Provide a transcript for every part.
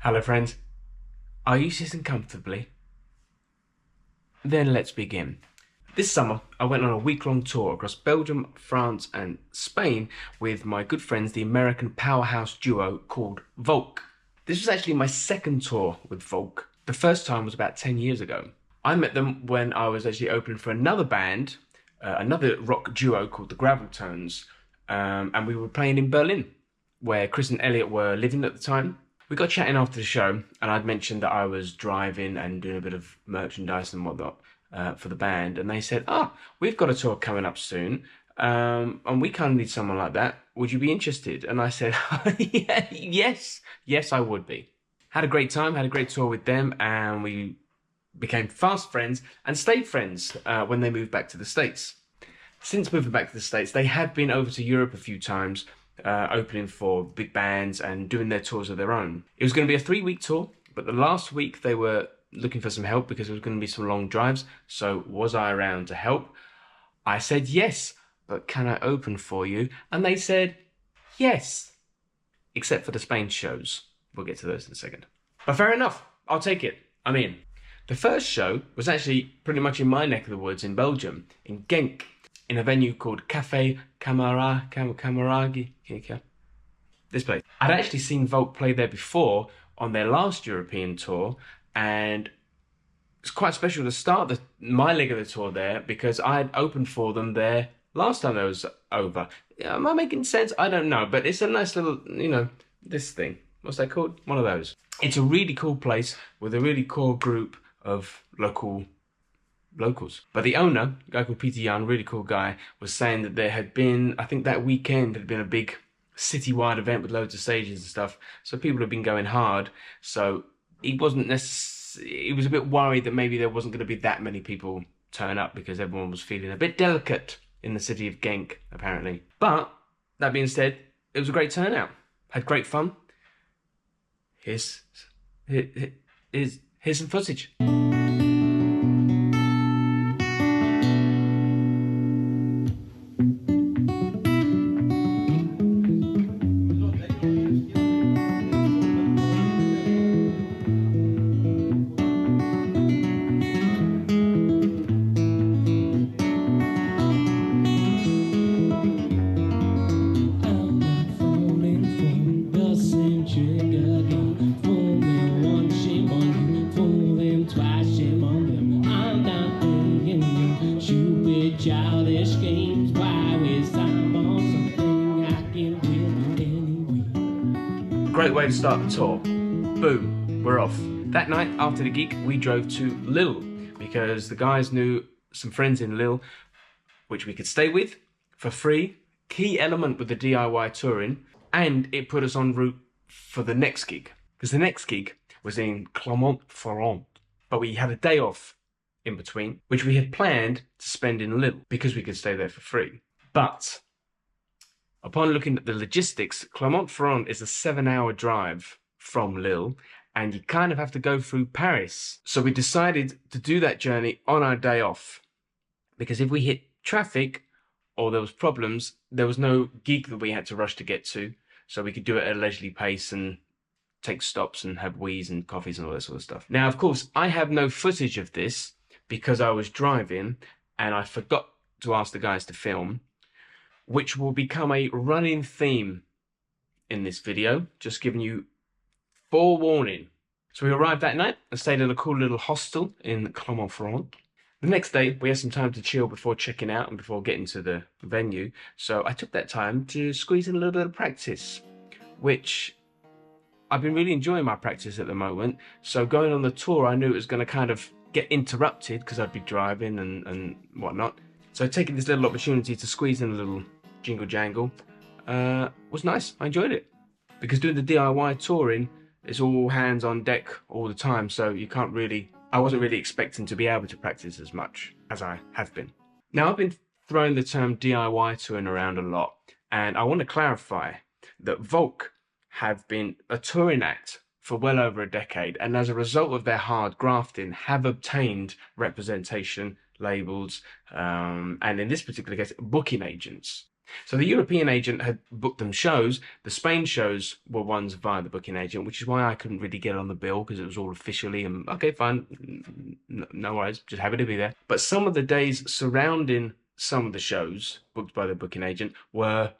Hello friends, are you sitting comfortably? Then let's begin. This summer, I went on a week-long tour across Belgium, France and Spain with my good friends, the American powerhouse duo called Volk. This was actually my second tour with Volk. The first time was about 10 years ago. I met them when I was actually opening for another band, another rock duo called the Gravel Tones, and we were playing in Berlin, where Chris and Elliot were living at the time. We got chatting after the show, and I'd mentioned that I was driving and doing a bit of merchandise and whatnot for the band, and they said, we've got a tour coming up soon, and we kind of need someone like that. Would you be interested? And I said, yeah, yes, I would be. Had a great time, had a great tour with them, and we became fast friends and stayed friends when they moved back to the States. Since moving back to the States, they had been over to Europe a few times, opening for big bands and doing their tours of their own. It was going to be a 3-week tour, but the last week they were looking for some help because there was going to be some long drives. So was I around to help? I said yes, but can I open for you? And they said yes, except for the Spain shows. We'll get to those in a second. But fair enough, I'll take it. I'm in. The first show was actually pretty much in my neck of the woods in Belgium, in Genk, in a venue called Café Camaragi. This place. I'd actually seen Volk play there before on their last European tour, and it's quite special to start my leg of the tour there because I had opened for them there last time I was over. Am I making sense? I don't know, but it's a nice little, this thing. What's that called? One of those. It's a really cool place with a really core group of locals. But the owner, a guy called Peter Jan, really cool guy, was saying that there had been, I think that weekend had been a big citywide event with loads of stages and stuff. So people had been going hard. So he wasn't he was a bit worried that maybe there wasn't going to be that many people turn up because everyone was feeling a bit delicate in the city of Genk, apparently. But that being said, it was a great turnout. Had great fun. Here's some footage. Great way to start the tour. Boom, we're off. That night after the gig, we drove to Lille because the guys knew some friends in Lille which we could stay with for free. Key element with the DIY touring, and it put us en route for the next gig because the next gig was in Clermont, Ferrand, but we had a day off in between, which we had planned to spend in Lille because we could stay there for free. But upon looking at the logistics, Clermont-Ferrand is a 7-hour drive from Lille, and you kind of have to go through Paris. So we decided to do that journey on our day off, because if we hit traffic or there was problems, there was no gig that we had to rush to get to, so we could do it at a leisurely pace and take stops and have whees and coffees and all that sort of stuff. Now, of course, I have no footage of this because I was driving and I forgot to ask the guys to film, which will become a running theme in this video, just giving you forewarning. So we arrived that night and stayed in a cool little hostel in Clermont-Ferrand. The next day, we had some time to chill before checking out and before getting to the venue. So I took that time to squeeze in a little bit of practice, which I've been really enjoying my practice at the moment. So going on the tour, I knew it was going to kind of get interrupted because I'd be driving and whatnot. So taking this little opportunity to squeeze in a little jingle jangle was nice. I enjoyed it because doing the DIY touring is all hands on deck all the time, so I wasn't really expecting to be able to practice as much as I have been. Now, I've been throwing the term DIY touring around a lot, and I want to clarify that Volk have been a touring act for well over a decade, and as a result of their hard grafting have obtained representation, labels, and in this particular case, booking agents. So the European agent had booked them shows. The Spain shows were ones via the booking agent, which is why I couldn't really get on the bill because it was all officially and okay, fine, no worries, just happy to be there. But some of the days surrounding some of the shows booked by the booking agent were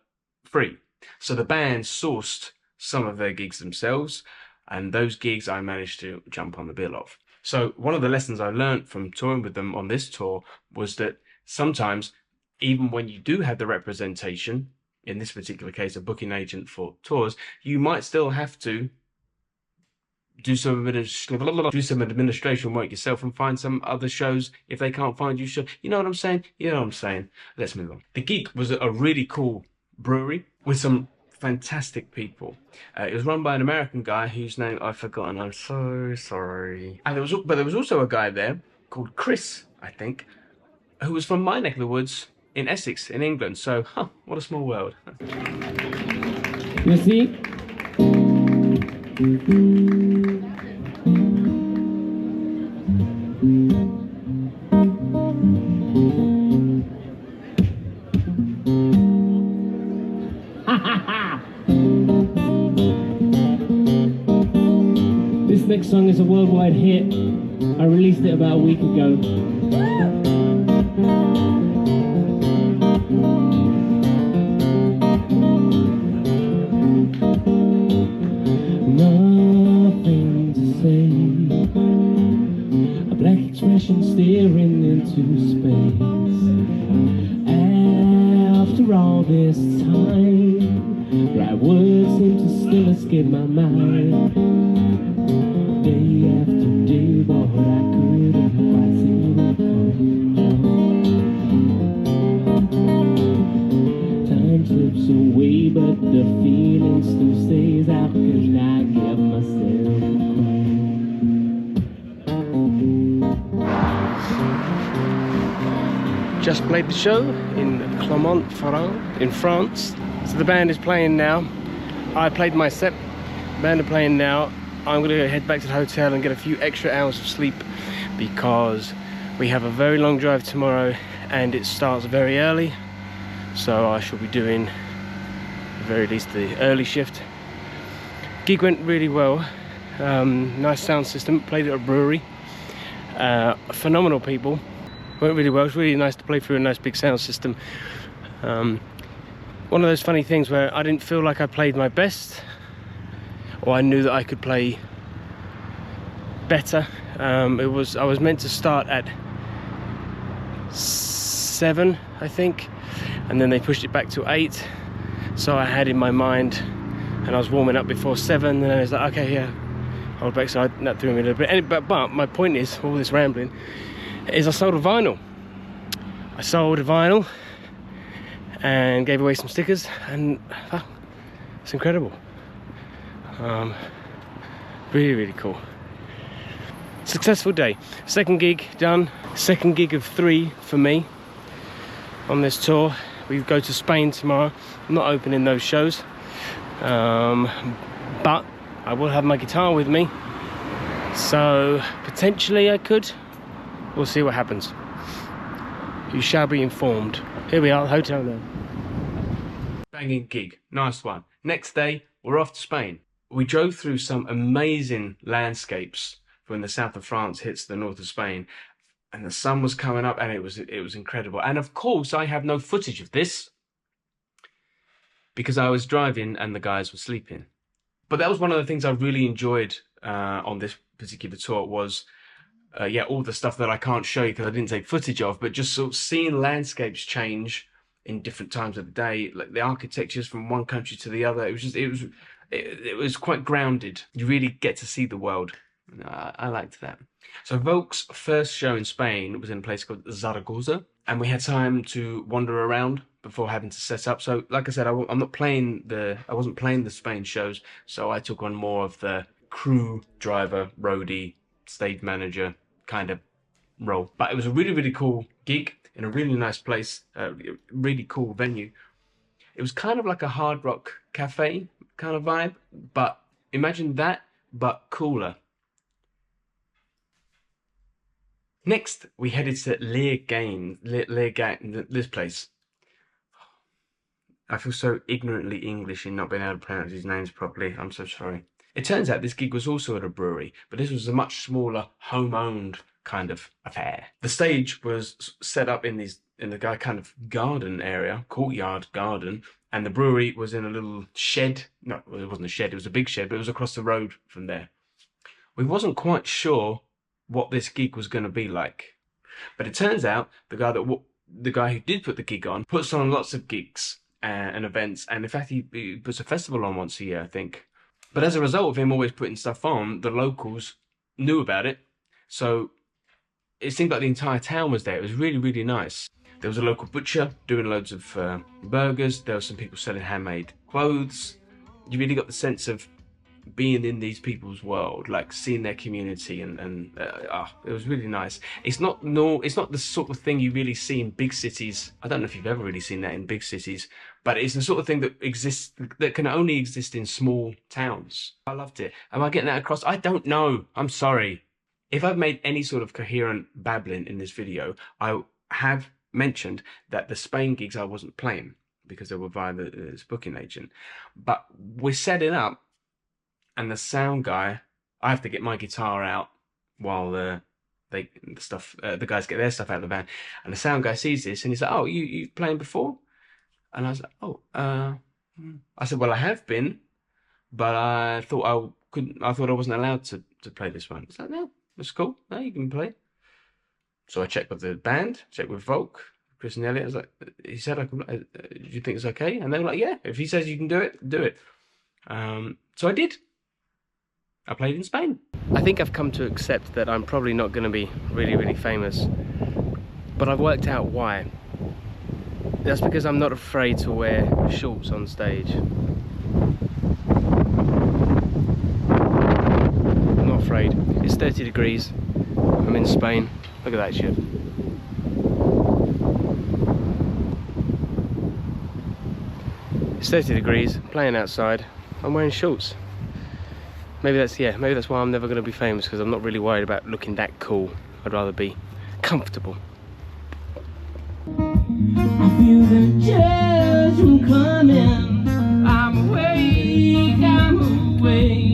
free. So the band sourced some of their gigs themselves, and those gigs I managed to jump on the bill of. So one of the lessons I learned from touring with them on this tour was that sometimes, even when you do have the representation, in this particular case, a booking agent for tours, you might still have to do some administration work yourself and find some other shows if they can't find you. You know what I'm saying? You know what I'm saying? Let's move on. The gig was a really cool brewery with some fantastic people. It was run by an American guy whose name I've forgotten. I'm so sorry. And there was also a guy there called Chris, I think, who was from my neck of the woods in Essex, in England. So, what a small world. You see? This next song is a worldwide hit. I released it about a week ago. Nothing to say. A black expression staring into space. After all this time, right words seem to still escape my mind. Day after day, but I couldn't quite see it come. Time slips away, but the feeling still stays. How can I get myself a Just played the show in Clermont, Ferrand, in France. So the band is playing now. I played my set. The band are playing now. I'm going to head back to the hotel and get a few extra hours of sleep because we have a very long drive tomorrow and it starts very early. So I shall be doing, at the very least, the early shift. Gig went really well. Nice sound system. Played at a brewery. Phenomenal people. Went really well. It was really nice to play through a nice big sound system. One of those funny things where I didn't feel like I played my best, or I knew that I could play better. I was meant to start at 7, I think, and then they pushed it back to 8. So I had in my mind, and I was warming up before 7, and I was like, okay, yeah, hold back. So that threw me a little bit. But my point is, all this rambling, is I sold a vinyl. I sold a vinyl and gave away some stickers, and it's incredible. Really, really cool. Successful day. Second gig done. Second gig of 3 for me on this tour. We go to Spain tomorrow. I'm not opening those shows, but I will have my guitar with me, so potentially I could. We'll see what happens. You shall be informed. Here we are, the hotel now. Banging gig, nice one. Next day, we're off to Spain. We drove through some amazing landscapes when the south of France hits the north of Spain, and the sun was coming up, and it was incredible. And of course, I have no footage of this because I was driving and the guys were sleeping. But that was one of the things I really enjoyed on this particular tour was, yeah, all the stuff that I can't show you because I didn't take footage of, but just sort of seeing landscapes change in different times of the day, like the architectures from one country to the other. It was quite grounded. You really get to see the world. I liked that. So Volk's first show in Spain was in a place called Zaragoza, and we had time to wander around before having to set up. So, like I said, I wasn't playing the Spain shows, so I took on more of the crew, driver, roadie, stage manager kind of role. But it was a really, really cool gig in a really nice place, really cool venue. It was kind of like a hard rock cafe kind of vibe, but imagine that, but cooler. Next, we headed to Lierganes, this place. I feel so ignorantly English in not being able to pronounce these names properly. I'm so sorry. It turns out this gig was also at a brewery, but this was a much smaller, home-owned kind of affair. The stage was set up in the kind of garden area, courtyard garden, and the brewery was in a little shed. No, it wasn't a shed, it was a big shed, but it was across the road from there. We wasn't quite sure what this gig was going to be like. But it turns out the guy who did put the gig on puts on lots of gigs and events, and in fact he puts a festival on once a year, I think. But as a result of him always putting stuff on, the locals knew about it, so it seemed like the entire town was there. It was really, really nice. There was a local butcher doing loads of burgers. There were some people selling handmade clothes. You really got the sense of being in these people's world, like seeing their community, and it was really nice. It's not the sort of thing you really see in big cities. I don't know if you've ever really seen that in big cities, but it's the sort of thing that can only exist in small towns. I loved it. Am I getting that across? I don't know. I'm sorry. If I've made any sort of coherent babbling in this video, I have mentioned that the Spain gigs I wasn't playing because they were via the booking agent. But we're setting up, and the sound guy, I have to get my guitar out while the guys get their stuff out of the van. And the sound guy sees this and he's like, "Oh, you playing before?" And I was like, "Oh, I said, well, I have been, but I thought I wasn't allowed to play this one." He's like, "No, that's cool. No, you can play." So I checked with the band, checked with Volk, Chris and Elliot. I was like, he said, "I can play. Do you think it's okay?" And they were like, "Yeah, if he says you can do it, do it." So I did. I played in Spain. I think I've come to accept that I'm probably not going to be really, really famous, but I've worked out why. That's because I'm not afraid to wear shorts on stage. I'm not afraid. It's 30 degrees. I'm in Spain. Look at that shit. It's 30 degrees, playing outside. I'm wearing shorts. Maybe that's why I'm never going to be famous, because I'm not really worried about looking that cool. I'd rather be comfortable. I feel the judgment coming. I'm awake, I'm awake.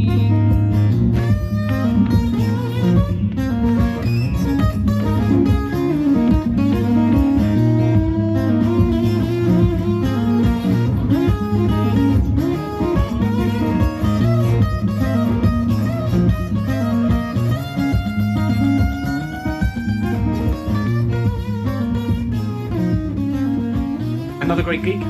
Another great gig.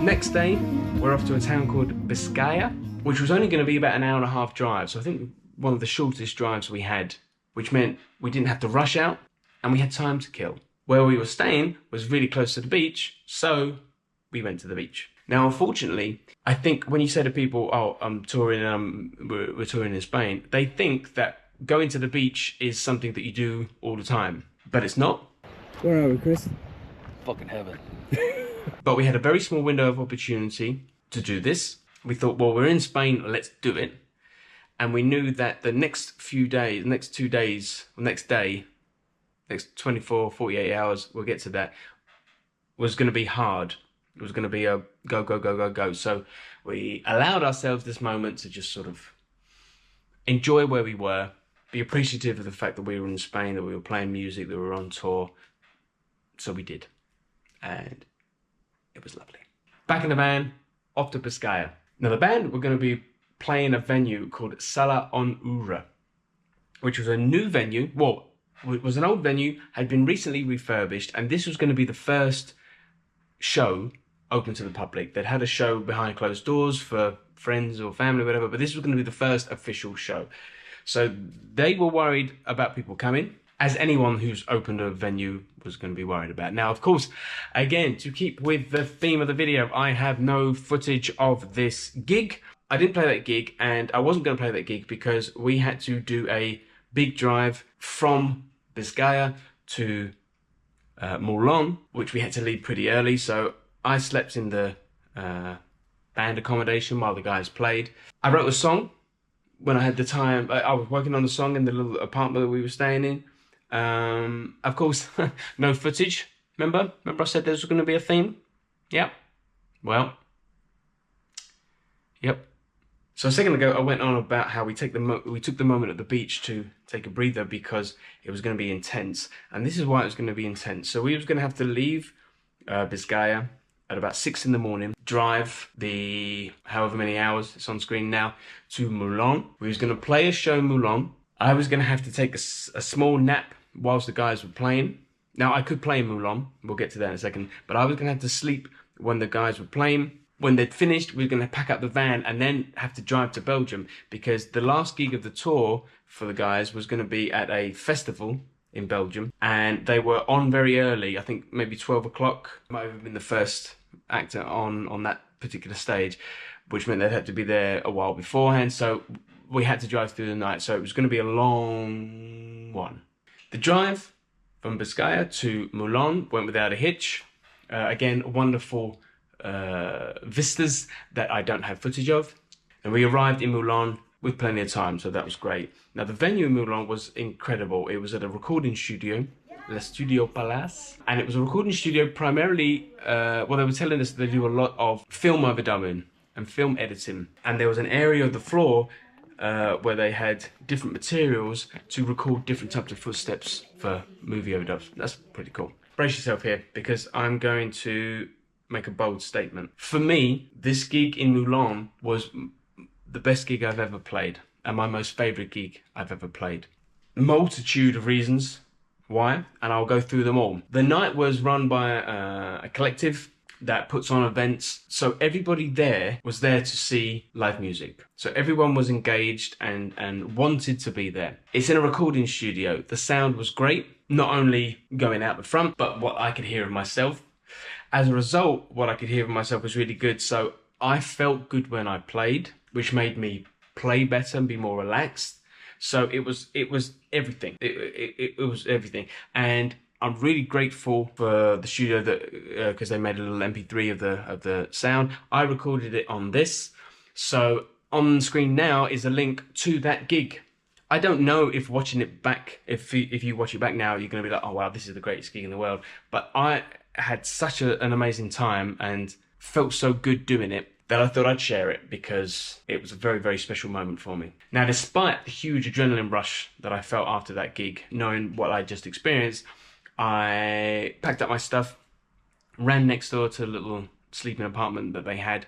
Next day, we're off to a town called Biscay, which was only going to be about an hour and a half drive. So I think one of the shortest drives we had, which meant we didn't have to rush out and we had time to kill. Where we were staying was really close to the beach, so we went to the beach. Now, unfortunately, I think when you say to people, "Oh, I'm touring, we're touring in Spain," they think that going to the beach is something that you do all the time, but it's not. Where are we, Chris? Fucking heaven. But we had a very small window of opportunity to do this. We thought, well, we're in Spain, let's do it. And we knew that the next few days, next 2 days, next day, next 24, 48 hours, we'll get to that, was going to be hard. It was going to be a go, go, go, go, go. So we allowed ourselves this moment to just sort of enjoy where we were, be appreciative of the fact that we were in Spain, that we were playing music, that we were on tour. So we did. And it was lovely. Back in the van, off to Biscay. Now the band were going to be playing a venue called Sala on Ura, which was a new venue. Well, it was an old venue, had been recently refurbished, and this was going to be the first show open to the public. They'd had a show behind closed doors for friends or family or whatever, but this was going to be the first official show. So they were worried about people coming, as anyone who's opened a venue was going to be worried about. Now, of course, again, to keep with the theme of the video, I have no footage of this gig. I didn't play that gig, and I wasn't going to play that gig because we had to do a big drive from Biscay to Moulins, which we had to leave pretty early. So I slept in the band accommodation while the guys played. I wrote a song when I had the time. I was working on the song in the little apartment that we were staying in. Of course, no footage. Remember I said there was going to be a theme? Yep. Well, yep. So a second ago, I went on about how we took the moment at the beach to take a breather because it was going to be intense, and this is why it was going to be intense. So we was going to have to leave Biscay at about 6 in the morning, drive the however many hours it's on screen now to Moulins. We was going to play a show in Moulins. I was going to have to take a small nap whilst the guys were playing. Now I could play in Moulins. We'll get to that in a second, but I was going to have to sleep when the guys were playing. When they'd finished, we were going to pack up the van and then have to drive to Belgium because the last gig of the tour for the guys was going to be at a festival in Belgium, and they were on very early. I think maybe 12 o'clock might have been the first actor on that particular stage, which meant they'd have to be there a while beforehand. So we had to drive through the night. So it was going to be a long one. The drive from Biscay to Moulins went without a hitch. Again, wonderful vistas that I don't have footage of, and we arrived in Moulins with plenty of time, so that was great. Now the venue in Moulins was incredible. It was at a recording studio, Le Studio Palace, and it was a recording studio primarily, well, they were telling us they do a lot of film overdubbing and film editing, and there was an area of the floor where they had different materials to record different types of footsteps for movie overdubs. That's pretty cool. Brace yourself here, because I'm going to make a bold statement. For me, this gig in Moulins was the best gig I've ever played and my most favourite gig I've ever played. Multitude of reasons why, and I'll go through them all. The night was run by a collective that puts on events, so everybody there was there to see live music. So everyone was engaged and wanted to be there. It's in a recording studio. The sound was great, not only going out the front, but what I could hear of myself. As a result, what I could hear of myself was really good, so I felt good when I played, which made me play better and be more relaxed. So it was everything. It was everything, and I'm really grateful for the studio that because they made a little MP3 of the sound. I recorded it on this, so on the screen now is a link to that gig. I don't know if watching it back, if you watch it back now, you're going to be like, oh wow, this is the greatest gig in the world. But I had such an amazing time and felt so good doing it that I thought I'd share it because it was a very, very special moment for me. Now, despite the huge adrenaline rush that I felt after that gig, knowing what I just experienced, I packed up my stuff, ran next door to a little sleeping apartment that they had,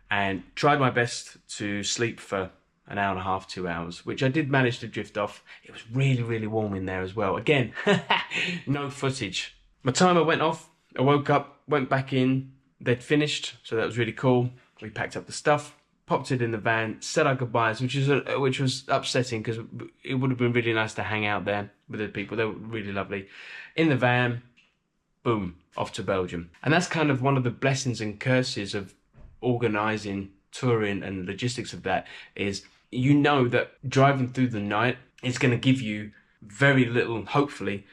and tried my best to sleep for an hour and a half, 2 hours, which I did manage to drift off. It was really, really warm in there as well. Again, no footage. My timer went off. I woke up, went back in. They'd finished, so that was really cool. We packed up the stuff, popped it in the van, said our goodbyes, which was upsetting because it would have been really nice to hang out there with the people. They were really lovely. In the van, boom, off to Belgium. And that's kind of one of the blessings and curses of organising touring and logistics of that is you know that driving through the night is going to give you very little, hopefully,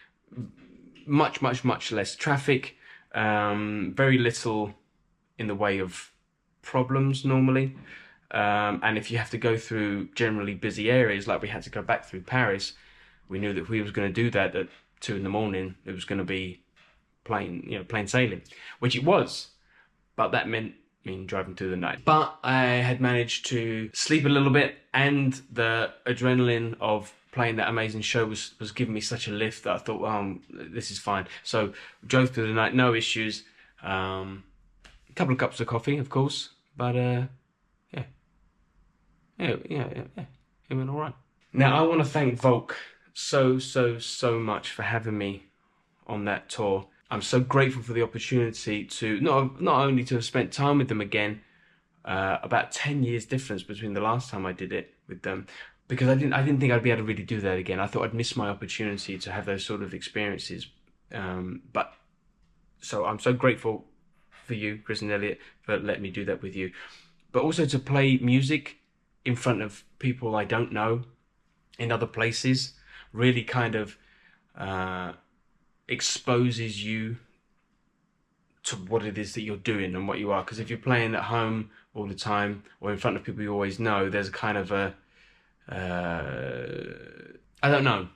much less traffic, very little in the way of problems normally. And if you have to go through generally busy areas, like we had to go back through Paris, we knew that if we was going to do that at 2 in the morning, it was going to be plain sailing, which it was, but that meant driving through the night. But I had managed to sleep a little bit, and the adrenaline of playing that amazing show was giving me such a lift that I thought, well, this is fine. So drove through the night, no issues. A couple of cups of coffee, of course, but yeah, it went all right. Now I want to thank Volk so much for having me on that tour. I'm so grateful for the opportunity to not only to have spent time with them again, about 10 years difference between the last time I did it with them, because I didn't think I'd be able to really do that again. I thought I'd miss my opportunity to have those sort of experiences. But so I'm so grateful for you, Chris and Elliot, for letting me do that with you. But also to play music in front of people I don't know in other places really kind of exposes you to what it is that you're doing and what you are. Because if you're playing at home all the time or in front of people you always know, there's a kind of a I don't know.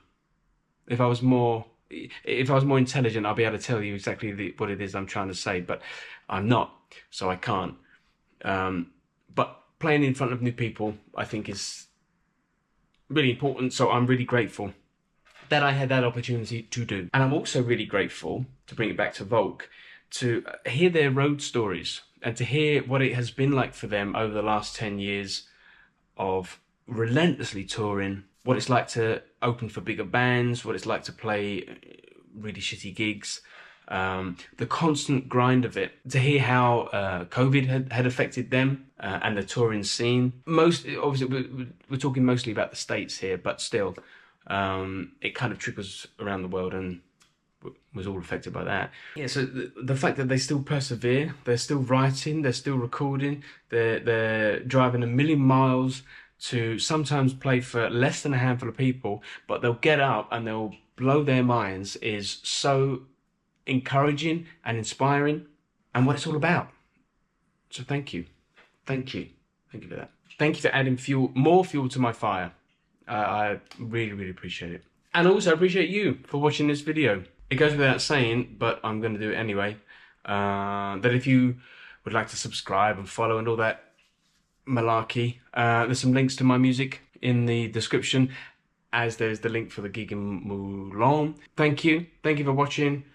If I was more intelligent, I'll be able to tell you exactly what it is I'm trying to say, but I'm not. so I can't. But playing in front of new people, I think, is really important. So I'm really grateful that I had that opportunity to do. And I'm also really grateful, to bring it back to Volk, to hear their road stories and to hear what it has been like for them over the last 10 years of relentlessly touring, what it's like to open for bigger bands, what it's like to play really shitty gigs, the constant grind of it, to hear how COVID had affected them and the touring scene. Obviously, we're talking mostly about the States here, but still, it kind of trickles around the world and was all affected by that. Yeah, so the fact that they still persevere, they're still writing, they're still recording, they're driving 1,000,000 miles to sometimes play for less than a handful of people, but they'll get up and they'll blow their minds, is so encouraging and inspiring, and what it's all about. So thank you for that. Thank you for adding more fuel to my fire. I really appreciate it. And also appreciate you for watching this video. It goes without saying, but I'm going to do it anyway, that if you would like to subscribe and follow and all that malarkey, there's some links to my music in the description, as there's the link for the gig in Moulins. Thank you for watching.